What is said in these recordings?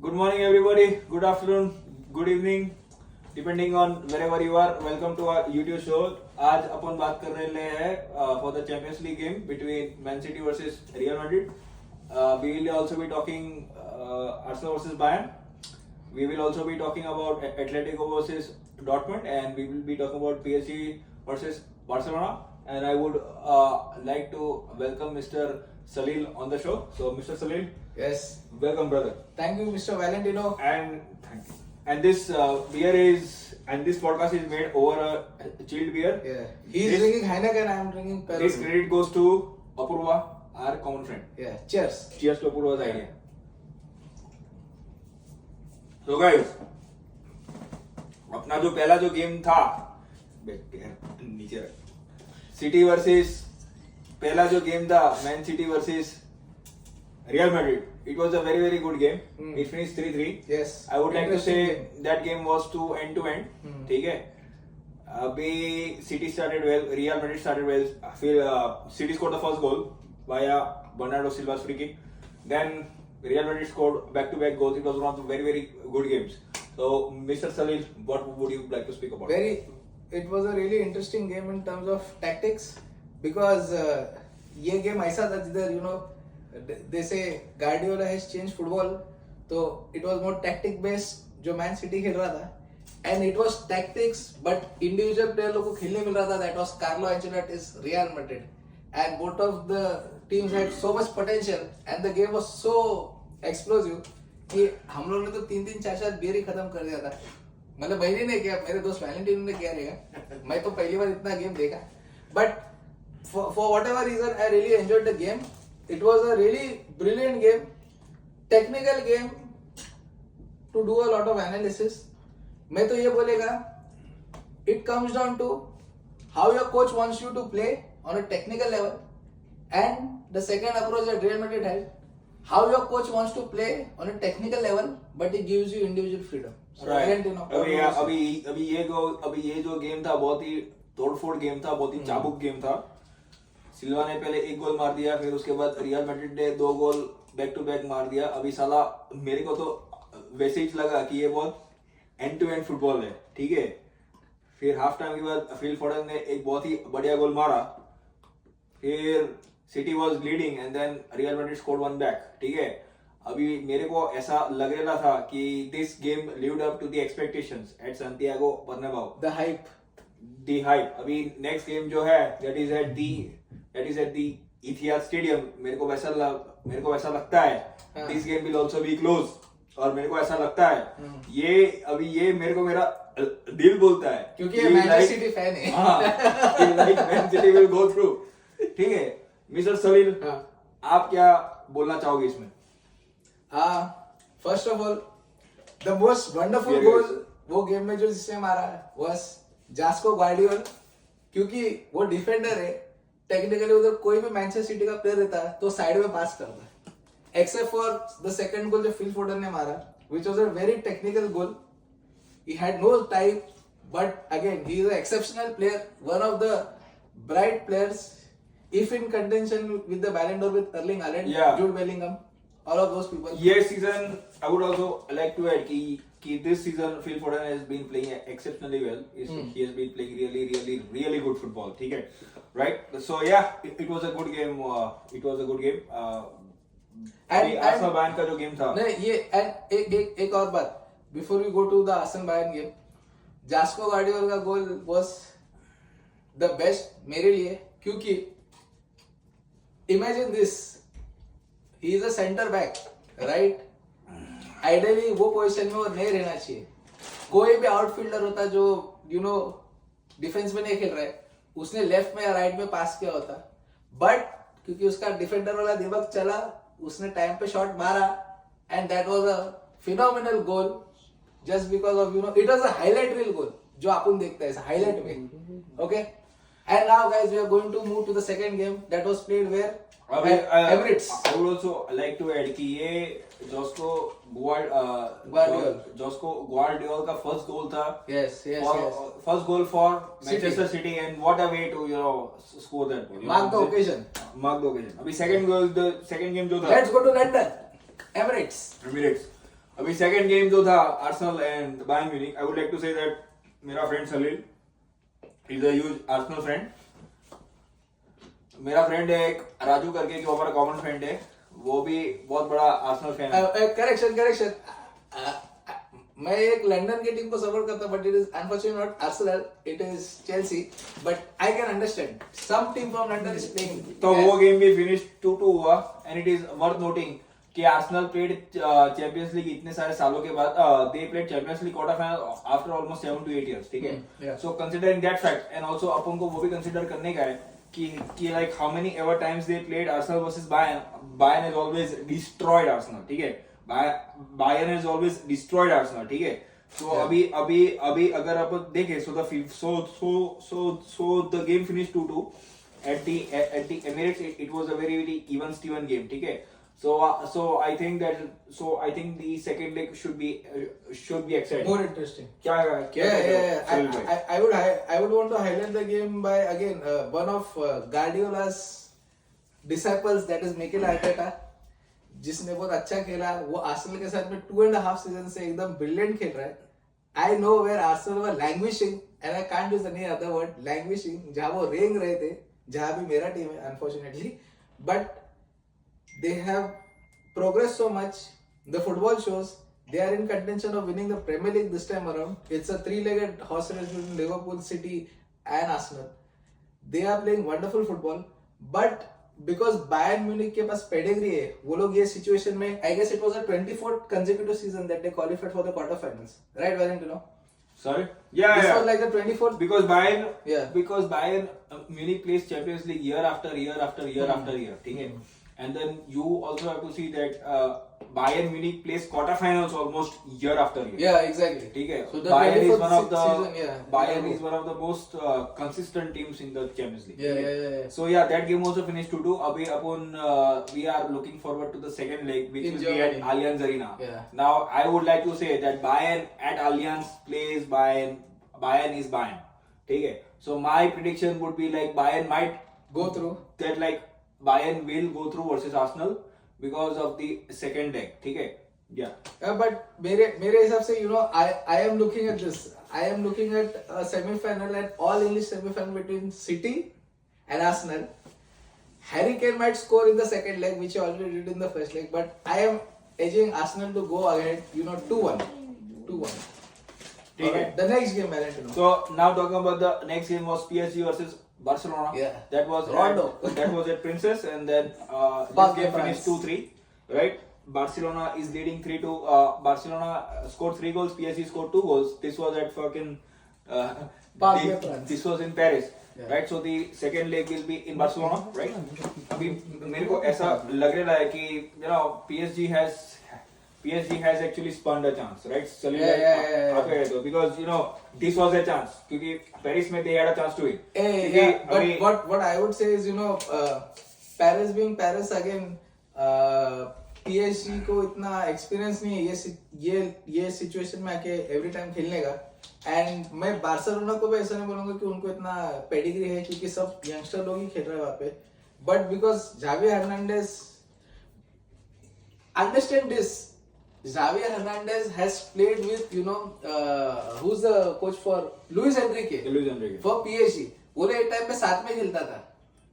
Good morning, everybody. Good afternoon. Good evening. Depending on wherever you are. Welcome to our YouTube show. आज अपन बात कर रहे हैं for the Champions League game between Man City versus Real Madrid. We will also be talking Arsenal versus Bayern. We will also be talking about Atletico versus Dortmund, and we will be talking about PSG versus Barcelona. And I would like to welcome Mr. Salil on the show. So, Mr. Salil, Yes. welcome, brother. Thank you, Mr. Valentino. And thank you. And this beer is, and this podcast is made over a chilled beer. Yeah. He's This- drinking Heineken, I am drinking This Peroni. credit goes to Apurva, our common friend. Yeah. Cheers. Cheers to Apurva's idea. So guys, अपना जो पहला जो game था नीचे city versus पहला जो game था Man City versus Real Madrid it was a very good game it finished 3-3 Yes. I would like to say Interesting game. That game was to end ठीक है अभी City started well Real Madrid started well फिर City scored the first goal via Bernardo Silva's free kick then Real Madrid scored back-to-back goals. It was one of the very good games. So, Mr. Salil, what would you like to speak about? It was a really interesting game in terms of tactics because ये game ऐसा था जिधर they say Guardiola has changed football. तो it was more tactic based जो Man City खेल रहा था and it was tactics but individual player लोगों को खेलने मिल रहा था. That was Carlo Ancelotti's Real Madrid and both of the teams had so much potential and the game was so explosive कि हम लोगों ने तो 3-3 4-4 बियर ही खत्म कर दिया था. मतलब मैंने नहीं किया, मेरे दोस्त वैलेंटिनो ने किया रहेगा. मैं तो पहली बार इतना गेम देखा. But for whatever reason, I really enjoyed the game. It was a really brilliant game, technical game to do a lot of analysis. मैं तो ये बोलेगा, it comes down to how your coach wants you to play on a technical level, and the second approach that Real Madrid had, how your coach wants to play on a technical level, but it gives you individual freedom. So Valentino, अभी ये जो game था बहुत ही तोड़फोड़ game था, बहुत ही चाबुक game था. सिल्वा ने पहले एक गोल मार दिया, फिर उसके बाद रियल मैड्रिड ने 2 गोल बैक टू बैक मार दिया. अभी साला मेरे को तो वैसे ही लगा कि ये बहुत एंड टू एंड फुटबॉल है, ठीक है. फिर हाफ टाइम के बाद फिल फोर्डन ने एक बहुत ही बढ़िया गोल मारा. फिर City was leading and then Real Madrid scored one back, ठीक है. अभी मेरे को ऐसा लग रहा था कि this game lived up to the expectations at Santiago Bernabeu. the hype. The hype. अभी नेक्स्ट गेम जो है that is at the Etihad stadium. मेरे को वैसा लगता है हाँ. This game will also be close. और मेरे को ऐसा लगता है ये मेरे को मेरा दिल बोलता है क्योंकि ये मैनचेस्टर सिटी फैन है. Like man city will go through. ठीक है मिस्टर सलील, हाँ. आप क्या बोलना चाहोगे इसमें? First of all, the most wonderful Very goal good. वो गेम में जो जिसने मारा was जास्को ग्वार्डियोल. क्योंकि वो डिफेंडर है, टेक्निकली उधर कोई भी मैनचेस्टर सिटी का प्लेयर रहता है तो साइड में पास करता है. Except for the second goal जो फिल फोर्डन ने मारा, which was a very technical goal. He had no type, but again he is an exceptional player, one of the bright players. If in contention with the Ballon d'Or with Erling Haaland, Yeah. Jude Bellingham, all of those people. ये season I would also like to add कि this season Phil Foden has been playing exceptionally well. He has been playing really good football. ठीक है, right? So yeah, it was a good game. It was a good game. And Arsenal Bayern का जो game था. नहीं ये and एक और बात before we go to the Arsenal Bayern game, जास्को गार्डियोल का गोल was the best मेरे लिए. क्योंकि imagine this, he is a center back, right? Ideally वो पोजीशन में वो नहीं रहना चाहिए. कोई भी आउटफील्डर होता जो डिफेंस में नहीं खेल रहा है, उसने लेफ्ट में या राइट में पास किया होता. बट क्योंकि उसका डिफेंडर वाला दिमाग चला, उसने टाइम पे शॉट मारा and that was a phenomenal goal just because of it was a highlight reel goal जो अपन देखते हैं हाईलाइट में. Okay, and now guys we are going to move to the second game that was played where Emirates. I would also like to add कि ये Josko ग्वार्डियोल का first goal था. Yes. First goal for Manchester City, and what a way to score that goal. Mark the occasion. अभी second game जो था Let's go to London. Emirates. अभी second game जो था Arsenal and Bayern Munich, I would like to say that मेरा friend Salil is a huge Arsenal friend. मेरा friend है एक राजू करके, जो हमारा कॉमन फ्रेंड है, वो भी बहुत बड़ा आर्सेनल फैन है. करेक्शन. मैं एक लंदन की टीम को सपोर्ट करता, but it is unfortunately not Arsenal, it is Chelsea. But I can understand some team from London is playing. तो वो गेम भी फिनिश 2-2 हुआ. And it is worth noting कि आर्सेनल प्लेड चैंपियंस लीग इतने सारे सालों के बाद. They played Champions League quarter final after almost 7 to 8 years. ठीक है. So considering that fact, and also अपन को वो भी कंसीडर करने का है कि like how many ever times they played Arsenal versus Bayern. Bayern has always destroyed Arsenal. ठीक है. Bayern has always destroyed Arsenal. ठीक है. सो अभी अगर अपन देखें, so the game finish 2-2 at the Emirates. It was a very even Steven game. ठीक है. So I think the second leg should be exciting. More interesting. क्या Yeah. I would want to highlight the game by again one of Guardiola's disciples, that is Mikel Arteta, जिसने बहुत अच्छा खेला. वो Arsenal के साथ में 2.5 सीजन से एकदम ब्रिलियंट खेल रहा है. I know where Arsenal were languishing, and I can't use any other word, languishing, जहाँ वो रेंग रहे थे, जहाँ भी मेरा टीम है unfortunately, but they have progressed so much. The football shows they are in contention of winning the Premier League this time around. It's a three-legged horse race between Liverpool, City and Arsenal. They are playing wonderful football, but because Bayern Munich के पास pedigree है, वो लोग ये situation में, I guess it was a 24th consecutive season that they qualified for the quarterfinals, right Valentino? Sorry? Yeah. This was like the 24th. Because Bayern Munich plays Champions League year after year after year after year. ठीक है. And then you also have to see that Bayern Munich plays quarterfinals almost year after year. Yeah, exactly. ठीक है. So the Bayern is 24th one of the season, yeah. Bayern is one of the most consistent teams in the Champions League. Yeah. So yeah, that game also finished 2-2. अभी अपन we are looking forward to the second leg, which In will be at Germany. Allianz Arena. Yeah. Now I would like to say that Bayern at Allianz plays Bayern. Bayern is Bayern. ठीक है. So my prediction would be like Bayern might Go through. that like Bayern will go through versus Arsenal because of the second leg. ठीक है. Yeah. But मेरे हिसाब से I am looking at this. I am looking at a semi-final, and all English semi-final between City and Arsenal. Harry Kane might score in the second leg, which he already did in the first leg, but I am edging Arsenal to go ahead, 2-1. 2-1. Okay. The next game, Valentino. So now talking about the next game was PSG versus Barcelona. Yeah. That was Rondo. at Princess, and then Parc this game des finished Princes. 2-3. Right. Barcelona is leading 3-2. Barcelona scored 3 goals. PSG scored 2 goals. This was at fucking. Parc des Princes. This was in Paris. Yeah. Right. So the second leg will be in Barcelona. Right. अभी मेरे को ऐसा लग रहा है कि PSG has actually spun a chance, right? Yeah. Because this was a chance. क्योंकि Paris में they had a chance to win. But what I would say is Paris being Paris again, PSG को इतना experience नहीं है ये situation में आके every time खेलने का. एंड मैं बार्सिलोना को भी ऐसा नहीं बोलूंगा कि उनको इतना पेडिग्री है, क्योंकि सब यंगस्टर लोग ही खेल रहे हैं वहाँ पे. But because Xavi Hernandez, understand this, Xavi Hernandez has played with who's the coach for Luis Enrique for PSG. वो एक टाइम पे साथ में खेलता था.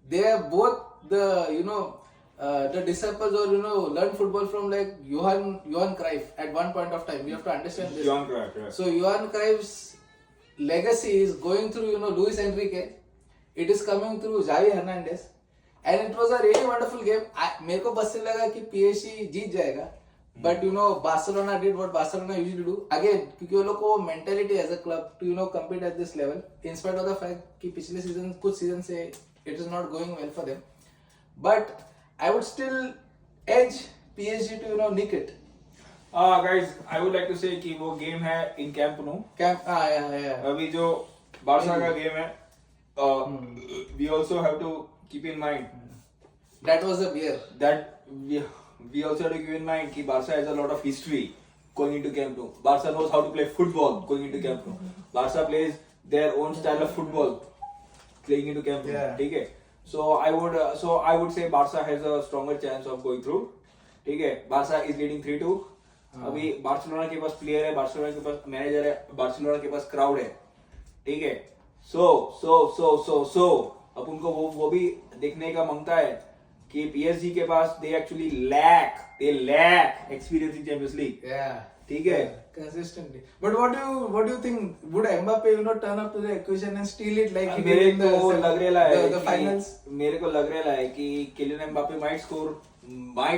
They are both the disciples or learn football from like Johan Cruyff at one point of time. We have to understand this. Johan Cruyff, yeah. So Johan Cruyff's legacy is going through Luis Enrique. It is coming through Xavi Hernandez, and it was a really wonderful game. मेरे को बस से लगा कि PSG जीत जाएगा. But Barcelona did what Barcelona usually do. Again, क्योंकि वो लोग को mentality as a club to compete at this level, in spite of the fact कि पिछले season कुछ season से it is not going well for them. But I would still edge PSG to nick it. Guys, I would like to say कि वो game है in Camp Nou. Yeah. अभी जो Barca का game है, we also have to keep in mind that was a beer. That we also have to keep in mind कि Barca has a lot of history going into Camp Nou. Barca knows how to play football going into Camp Nou. Barca plays their own style of football playing into Camp Nou. Yeah. ठीक है. So I would say Barca has a stronger chance of going through. ठीक है. Barca is leading 3-2. अभी Barcelona के पास player है, Barcelona के पास manager है, Barcelona के पास क्राउड है, ठीक है। सो अब उनको वो भी देखने का मांगता है कि पीएसजी के पास they actually lack experience in Champions League, Yeah. ठीक है। Consistently. But what do you think? Would Mbappe, turn up to the occasion and steal it like he did मेरे in the को लग रहा है the finals? मेरे को लग रहा है कि Kylian Mbappe might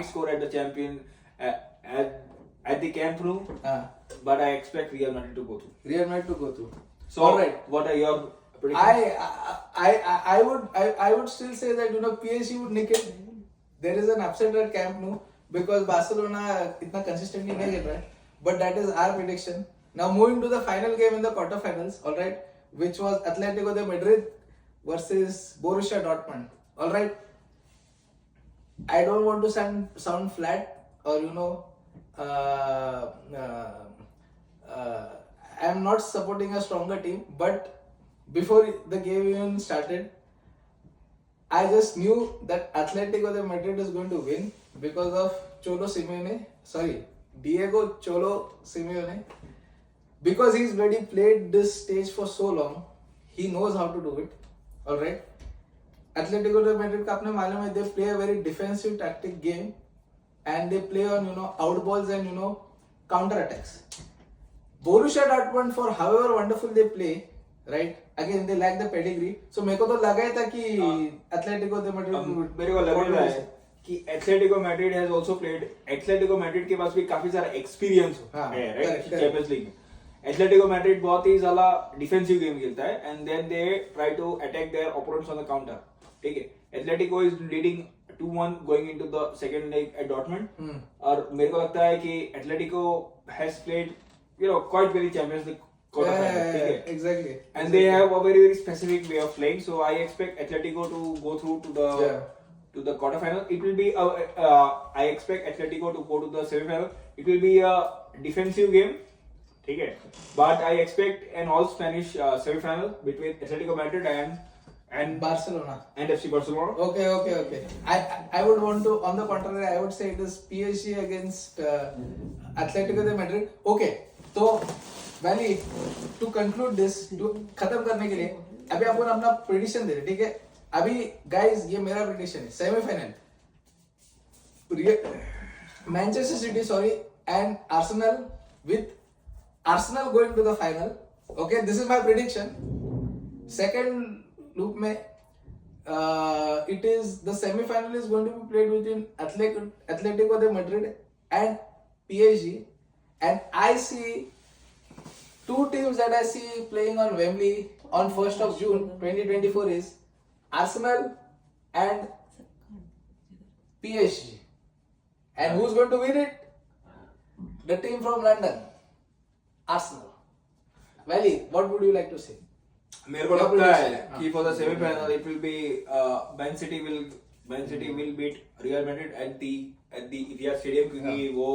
score at the champion at the Camp Nou, but I expect Real Madrid to go through. Real Madrid to go through. So, all right. What are your predictions? I would still say that PSG would nick it. There is an upset at Camp Nou because Barcelona itna consistently nahi खेल रहा है. But that is our prediction. Now moving to the final game in the quarterfinals, all right, which was Atletico de Madrid versus Borussia Dortmund. All right. I don't want to sound flat or I'm not supporting a stronger team, but before the game even started, I just knew that Atletico de Madrid is going to win because of Diego Cholo Simeone. Because he's already played this stage for so long, he knows how to do it. All right. Atletico de Madrid का आपने मालूम है, they play a very defensive tactic game and they play on out balls and counter attacks. Borussia Dortmund, for however wonderful they play, right? Again they lack the pedigree. So मेरे को तो लगा ही था कि Atletico de Madrid मेरे को लग रहा है कि Atletico Madrid has also played, Atletico Madrid के पास भी काफी सारा एक्सपीरियंस है, राइट, चैंपियंस लीग में। एथलेटिको मैड्रिड बहुत ही ज्यादा डिफेंसिव गेम खेलता है and then they try to attack their opponents on the counter, ठीक है। Atletico is leading 2-1 going into the second leg at Dortmund, और मेरे को लगता है कि Atletico has played quite very Champions League quarter final, ठीक है, exactly, and they have a very specific way of playing, so I expect Atletico to go through to the quarterfinal. It will be I expect Atletico to go to the semi-final. It will be a defensive game, ठीक है, but I expect an all Spanish semi-final between Atletico Madrid and Barcelona and FC Barcelona. Okay. I would want to, on the contrary, I would say it is PSG against Atletico de Madrid. Okay, तो valley to conclude this, खत्म करने के लिए अभी अपन अपना prediction दे रहे, ठीक है। अभी गाइस ये मेरा प्रेडिक्शन है, semifinal Manchester City and Arsenal, with Arsenal going to the final. Okay, this is my prediction. Second loop में it is the semifinal is going to be played between Atletico de Madrid and PSG, and I see two teams that I see playing on Wembley on 1st of June 2024 is Arsenal and PSG. And who's going to win it? The team from London, Arsenal. Vali, what would you like to say? मेरे को लगता है कि for the semi-final it will be Man City will beat Real Madrid at the Etihad Stadium, क्योंकि वो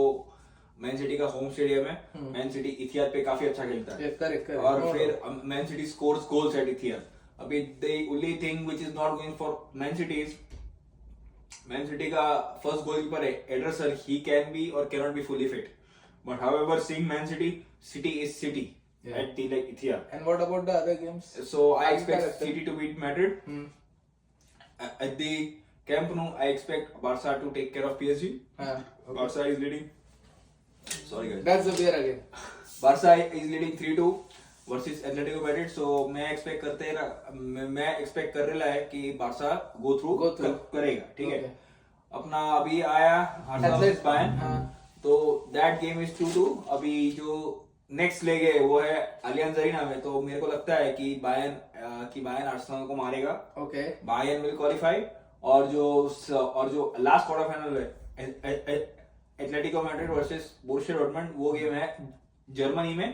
Man City का home stadium है। Man City Etihad पे काफी अच्छा खेलता है, correct. और फिर Man City scores goals at Etihad. अभी the only thing which is not going for Man City is, Man City का फर्स्ट गोलकीपर है एडरसन, ही कैन बी और can not be fully fit, but however seeing Man City is City at the Etihad. And what about the other games? So I expect City to beat Madrid. At the Camp Nou, I expect Barca to take care of PSG. Okay. Barca is leading. Sorry guys. That's the beer again. Barca is leading 3-2 versus Atletico Madrid. So मैं expect कर रहा है कि Barca go through करेगा, ठीक है। अपना अभी आया Arsenal Bayern, तो that game is 2-2। अभी जो नेक्स्ट लेग है वो है अलियांज अरीना में, तो मेरे को लगता है कि बायर्न आर्सेनल को मारेगा। ओके, बायर्न विल क्वालिफाई, और जो लास्ट क्वार्टर फाइनल है Atletico Madrid versus Borussia Dortmund, वो गेम है जर्मनी में।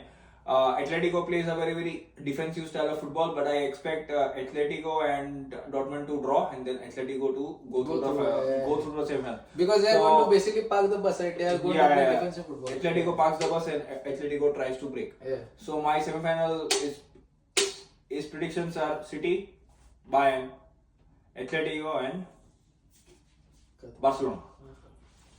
Atletico plays a very defensive style of football, but I expect Atletico and Dortmund to draw and then Atletico to go through the semi-final. Because they are going to basically park the bus, right? They are going to play defensive football. Atletico parks the bus and Atletico tries to break. Yeah. So my semi-final is predictions are City, Bayern, Atletico and Barcelona.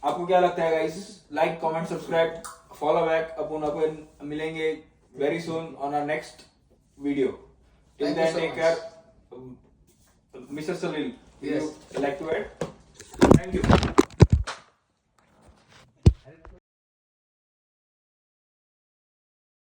आपको क्या लगता है guys? Like, comment, subscribe, follow back. अपन मिलेंगे very soon on our next video. Till Thank you then, so take much. care. Mr. Salil, Yes. you like to add? Thank you.